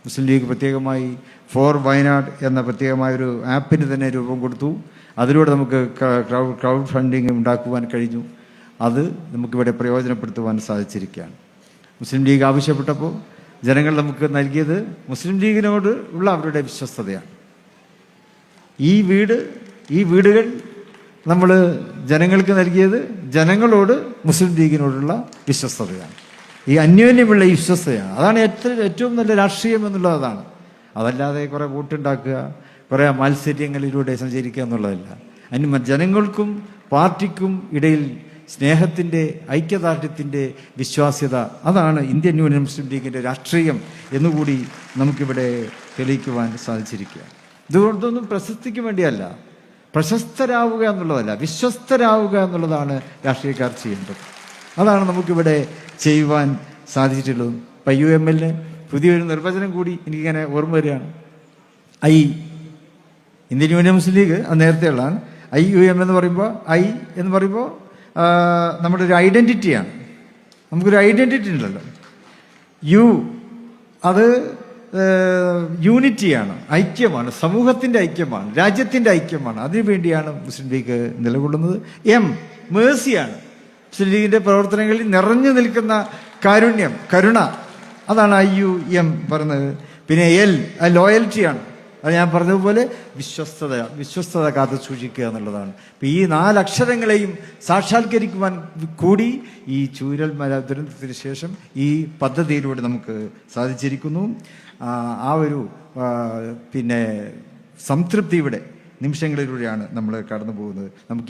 മുസ്ലിം league പ്രത്യേകമായി four Wayanad എന്ന പ്രത്യേകമായൊരു ആപ്പിന് തന്നെ രൂപം കൊടുത്തു. അതിലൂടെ നമുക്ക് ക്രൗഡ് ഫണ്ടിങ് ഉണ്ടാക്കുവാൻ കഴിഞ്ഞു. അത് നമുക്കിവിടെ പ്രയോജനപ്പെടുത്തുവാൻ സാധിച്ചിരിക്കുകയാണ്. മുസ്ലിം ലീഗ് ആവശ്യപ്പെട്ടപ്പോൾ ജനങ്ങൾ നമുക്ക് നൽകിയത് മുസ്ലിം ലീഗിനോട് ഉള്ള അവരുടെ വിശ്വസ്തതയാണ്. ഈ വീടുകൾ നമ്മൾ ജനങ്ങൾക്ക് നൽകിയത് ജനങ്ങളോട് മുസ്ലിം ലീഗിനോടുള്ള വിശ്വസ്തതയാണ്. ഈ അന്യോന്യമുള്ള ഈ വിശ്വസ്തതയാണ്. അതാണ് ഏറ്റവും നല്ല രാഷ്ട്രീയം എന്നുള്ളത് അതാണ്. അതല്ലാതെ കുറേ വോട്ടുണ്ടാക്കുക, കുറേ മാത്സര്യങ്ങളിലൂടെ സഞ്ചരിക്കുക എന്നുള്ളതല്ല. ജനങ്ങൾക്കും പാർട്ടിക്കും ഇടയിൽ സ്നേഹത്തിൻ്റെ, ഐക്യദാർഢ്യത്തിൻ്റെ വിശ്വാസ്യത, അതാണ് ഇന്ത്യൻ യൂണിയൻ മുസ്ലിം ലീഗിൻ്റെ രാഷ്ട്രീയം എന്നുകൂടി നമുക്കിവിടെ തെളിയിക്കുവാൻ സാധിച്ചിരിക്കുക. ഇതുകൊണ്ടൊന്നും പ്രശസ്തിക്ക് വേണ്ടിയല്ല, പ്രശസ്തരാവുക എന്നുള്ളതല്ല, വിശ്വസ്തരാവുക എന്നുള്ളതാണ് രാഷ്ട്രീയക്കാർ ചെയ്യേണ്ടത്. അതാണ് നമുക്കിവിടെ ചെയ്യുവാൻ സാധിച്ചിട്ടുള്ളത്. IUML പുതിയൊരു നിർവചനം കൂടി എനിക്കിങ്ങനെ ഓർമ്മ വരികയാണ്. ഇന്ത്യൻ യൂണിയൻ മുസ്ലിം ലീഗ് അത് നേരത്തെ ഉള്ളതാണ്. IUM എന്ന് പറയുമ്പോൾ നമ്മുടെ ഒരു ഐഡൻറ്റിറ്റിയാണ്. നമുക്കൊരു ഐഡൻറ്റിറ്റി ഉണ്ടല്ലോ. അത് യൂണിറ്റിയാണ്, ഐക്യമാണ്, സമൂഹത്തിൻ്റെ ഐക്യമാണ്, രാജ്യത്തിൻ്റെ ഐക്യമാണ്. അതിനുവേണ്ടിയാണ് മുസ്ലിം ലീഗ് നിലകൊള്ളുന്നത്. മേഴ്സിയാണ്. മുസ്ലിം ലീഗിൻ്റെ പ്രവർത്തനങ്ങളിൽ നിറഞ്ഞു നിൽക്കുന്ന കാരുണ്യം, കരുണ, അതാണ് IUM പറയുന്നത്. പിന്നെ ലോയൽറ്റിയാണ്. അത് ഞാൻ പറഞ്ഞതുപോലെ വിശ്വസ്തത കാത്തു സൂക്ഷിക്കുക എന്നുള്ളതാണ്. ഇപ്പം ഈ 4 അക്ഷരങ്ങളെയും സാക്ഷാത്കരിക്കുവാൻ കൂടി ഈ ചൂരൽമല ദുരന്തത്തിന് ശേഷം ഈ പദ്ധതിയിലൂടെ നമുക്ക് സാധിച്ചിരിക്കുന്നു. ആ ഒരു സംതൃപ്തിയുടെ നിമിഷങ്ങളിലൂടെയാണ് നമ്മൾ കടന്നു പോകുന്നത്. നമുക്ക്